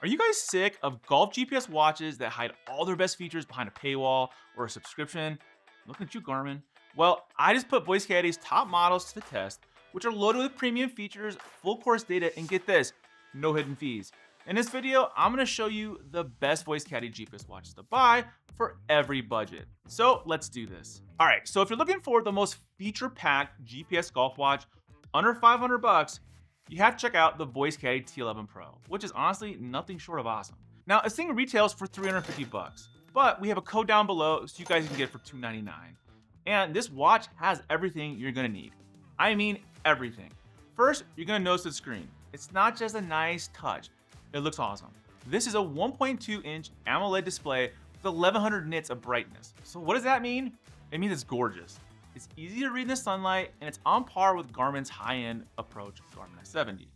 Are you guys sick of golf GPS watches that hide all their best features behind a paywall or a subscription? Looking at you, Garmin. Well, I just put Voice Caddie's top models to the test, which are loaded with premium features, full course data, and get this, no hidden fees. In this video, I'm going to show you the best Voice Caddie GPS watches to buy for every budget. So let's do this. All right, so if you're looking for the most feature-packed GPS golf watch under 500 bucks, you have to check out the Voice Caddie T11 Pro, which is honestly nothing short of awesome. Now, this thing retails for 350 bucks, but we have a code down below so you guys can get it for $299. And this watch has everything you're gonna need. I mean, everything. First, you're gonna notice the screen. It's not just a nice touch, it looks awesome. This is a 1.2-inch AMOLED display with 1100 nits of brightness. So what does that mean? It means it's gorgeous. It's easy to read in the sunlight, and it's on par with Garmin's high-end approach, Garmin S70.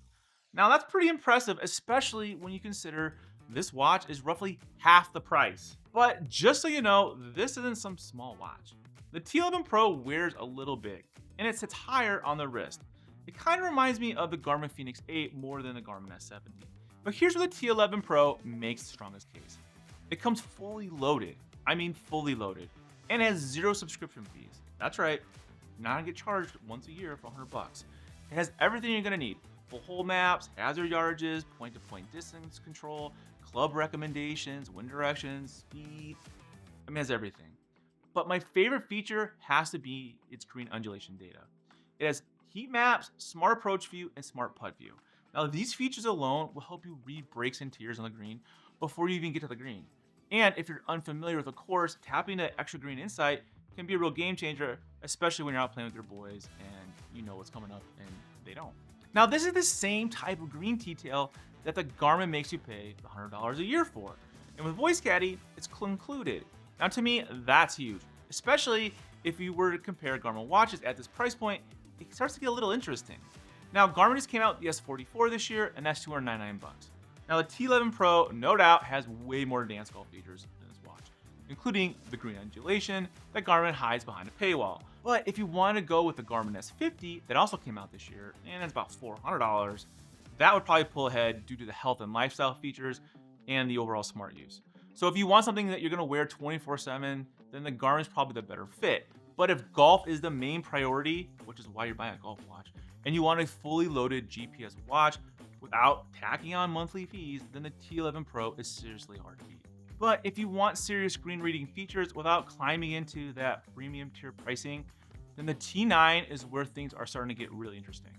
Now that's pretty impressive, especially when you consider this watch is roughly half the price. But just so you know, this isn't some small watch. The T11 Pro wears a little big, and it sits higher on the wrist. It kind of reminds me of the Garmin Fenix 8 more than the Garmin S70. But here's where the T11 Pro makes the strongest case. It comes fully loaded, I mean fully loaded, and has zero subscription fees. That's right, you're not gonna get charged once a year for 100 bucks. It has everything you're gonna need. Full hole maps, hazard yardages, point-to-point distance control, club recommendations, wind directions, speed. I mean, it has everything. But my favorite feature has to be its green undulation data. It has heat maps, smart approach view, and smart putt view. Now, these features alone will help you read breaks and tears on the green before you even get to the green. And if you're unfamiliar with the course, tapping the extra green insight can be a real game changer, especially when you're out playing with your boys and you know what's coming up and they don't. Now, this is the same type of green detail that the Garmin makes you pay $100 a year for. And with Voice Caddie, it's included. Now, to me, that's huge, especially if you were to compare Garmin watches at this price point, it starts to get a little interesting. Now, Garmin just came out with the S44 this year, and that's $299 bucks. Now, the T11 Pro, no doubt, has way more advanced golf features than this watch, including the green undulation that Garmin hides behind a paywall. But if you want to go with the Garmin S50 that also came out this year, and it's about $400, that would probably pull ahead due to the health and lifestyle features and the overall smart use. So if you want something that you're going to wear 24/7, then the Garmin's probably the better fit. But if golf is the main priority, which is why you're buying a golf watch, and you want a fully loaded GPS watch without tacking on monthly fees, then the T11 Pro is seriously hard to beat. But if you want serious screen reading features without climbing into that premium tier pricing, then the T9 is where things are starting to get really interesting.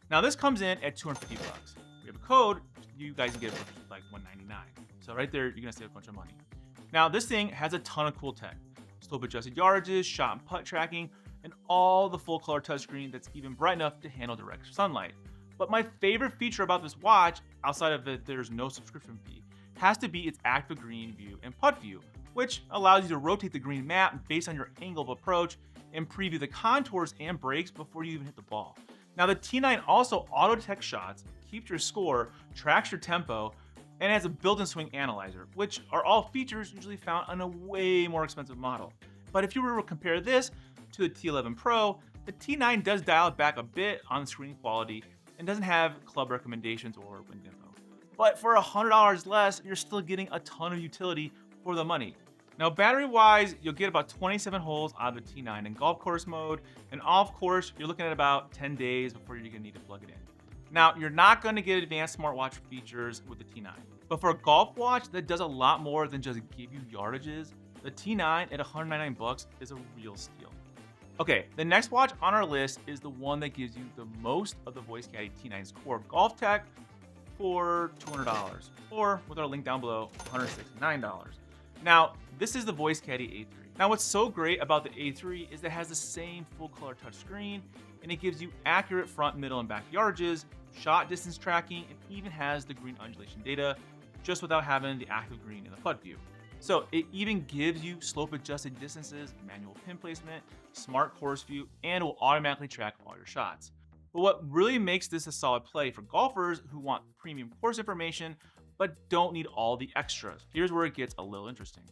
Now this comes in at 250 bucks. We have a code, you guys can get it for like $199. So right there, you're gonna save a bunch of money. Now this thing has a ton of cool tech. Slope adjusted yardages, shot and putt tracking, and all the full color touchscreen that's even bright enough to handle direct sunlight. But my favorite feature about this watch, outside of that there's no subscription fee, has to be its active green view and putt view, which allows you to rotate the green map based on your angle of approach and preview the contours and breaks before you even hit the ball. Now the T9 also auto-detects shots, keeps your score, tracks your tempo, and has a built-in swing analyzer, which are all features usually found on a way more expensive model. But if you were to compare this to the T11 Pro, the T9 does dial it back a bit on screen quality and doesn't have club recommendations or wind info. But for $100 less, you're still getting a ton of utility for the money. Now, battery-wise, you'll get about 27 holes out of the T9 in golf course mode, and off course, you're looking at about 10 days before you're gonna need to plug it in. Now, you're not gonna get advanced smartwatch features with the T9, but for a golf watch that does a lot more than just give you yardages, the T9 at $199 bucks is a real steal. Okay, the next watch on our list is the one that gives you the most of the Voice Caddie T9's core golf tech for $200, or with our link down below, $169. Now, this is the Voice Caddie A3. Now, what's so great about the A3 is that it has the same full color touchscreen, and it gives you accurate front, middle, and back yardages, shot distance tracking, and even has the green undulation data, just without having the active green in the putt view. So it even gives you slope adjusted distances, manual pin placement, smart course view, and will automatically track all your shots. But what really makes this a solid play for golfers who want premium course information but don't need all the extras. Here's where it gets a little interesting.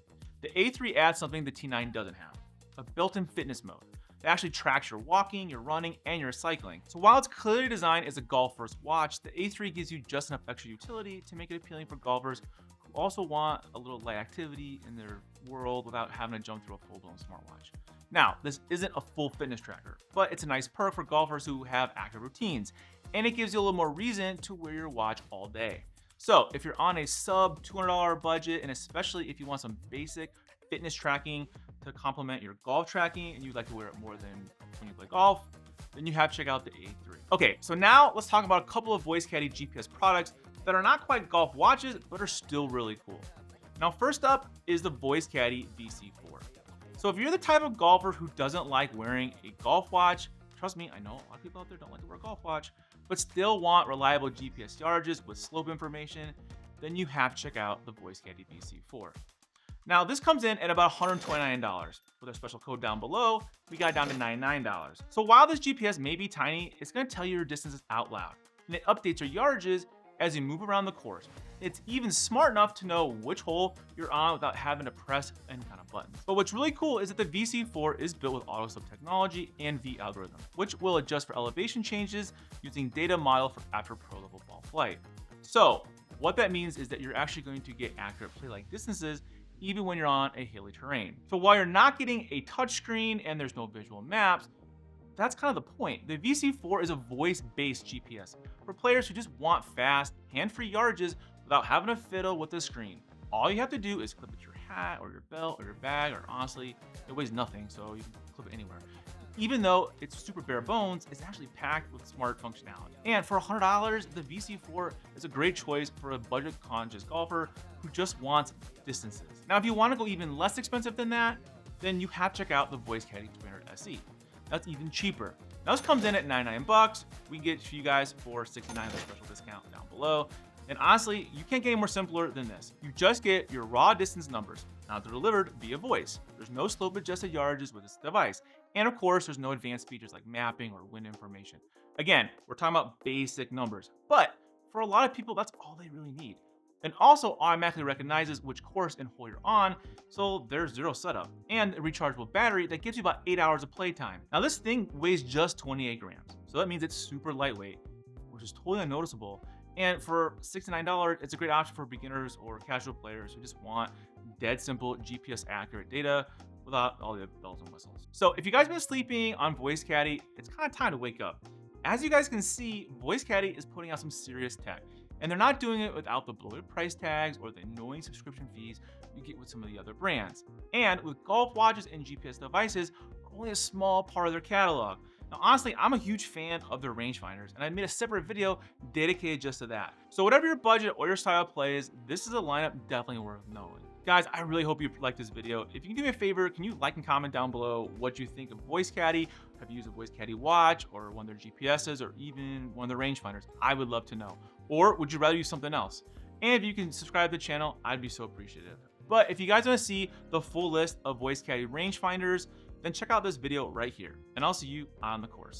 The A3 adds something the T9 doesn't have, a built-in fitness mode. that actually tracks your walking, your running, and your cycling. So while it's clearly designed as a golfer's watch, the A3 gives you just enough extra utility to make it appealing for golfers who also want a little light activity in their world without having to jump through a full-blown smartwatch. Now, this isn't a full fitness tracker, but it's a nice perk for golfers who have active routines, and it gives you a little more reason to wear your watch all day. So if you're on a sub $200 budget, and especially if you want some basic fitness tracking to complement your golf tracking and you'd like to wear it more than when you play golf, then you have to check out the A3. Okay, so now let's talk about a couple of Voice Caddie GPS products that are not quite golf watches, but are still really cool. Now, first up is the Voice Caddie VC4. So if you're the type of golfer who doesn't like wearing a golf watch, trust me, I know a lot of people out there don't like to wear a golf watch, but still want reliable GPS yardages with slope information, then you have to check out the Voice Caddie VC4. Now, this comes in at about $129. With our special code down below, we got it down to $99. So while this GPS may be tiny, it's going to tell you your distances out loud, and it updates your yardages as you move around the course. It's even smart enough to know which hole you're on without having to press any kind of buttons. But what's really cool is that the VC4 is built with auto slope technology and V algorithm, which will adjust for elevation changes using data modeled after pro level ball flight. So what that means is that you're actually going to get accurate play-like distances even when you're on a hilly terrain. So while you're not getting a touchscreen and there's no visual maps, that's kind of the point. The VC4 is a voice-based GPS for players who just want fast, hand-free yardages without having to fiddle with the screen. All you have to do is clip it to your hat or your belt or your bag, or honestly, it weighs nothing, so you can clip it anywhere. Even though it's super bare bones, it's actually packed with smart functionality. And for $100, the VC4 is a great choice for a budget-conscious golfer who just wants distances. Now, if you want to go even less expensive than that, then you have to check out the Voice Caddie 300 SE. That's even cheaper. Now, this comes in at $99. We can get it to you guys for $69 with a special discount down below. And honestly, you can't get any more simpler than this. You just get your raw distance numbers. Now they're delivered via voice. There's no slope adjusted yardages with this device. And of course, there's no advanced features like mapping or wind information. Again, we're talking about basic numbers, but for a lot of people, that's all they really need. And also automatically recognizes which course and hole you're on, so there's zero setup. And a rechargeable battery that gives you about 8 hours of playtime. Now this thing weighs just 28 grams, so that means it's super lightweight, which is totally unnoticeable. And for $69, it's a great option for beginners or casual players who just want dead simple GPS accurate data without all the bells and whistles. So if you guys have been sleeping on Voice Caddie, it's kind of time to wake up. As you guys can see, Voice Caddie is putting out some serious tech, and they're not doing it without the bloated price tags or the annoying subscription fees you get with some of the other brands. And with golf watches and GPS devices, only a small part of their catalog. Now, honestly, I'm a huge fan of their rangefinders, and I made a separate video dedicated just to that. So whatever your budget or your style of play is, this is a lineup definitely worth knowing. Guys, I really hope you liked this video. If you can do me a favor, can you like and comment down below what you think of Voice Caddie? Have you used a Voice Caddie watch or one of their GPSs or even one of their rangefinders? I would love to know. Or would you rather use something else? And if you can subscribe to the channel, I'd be so appreciative. But if you guys want to see the full list of Voice Caddie rangefinders, then check out this video right here, and I'll see you on the course.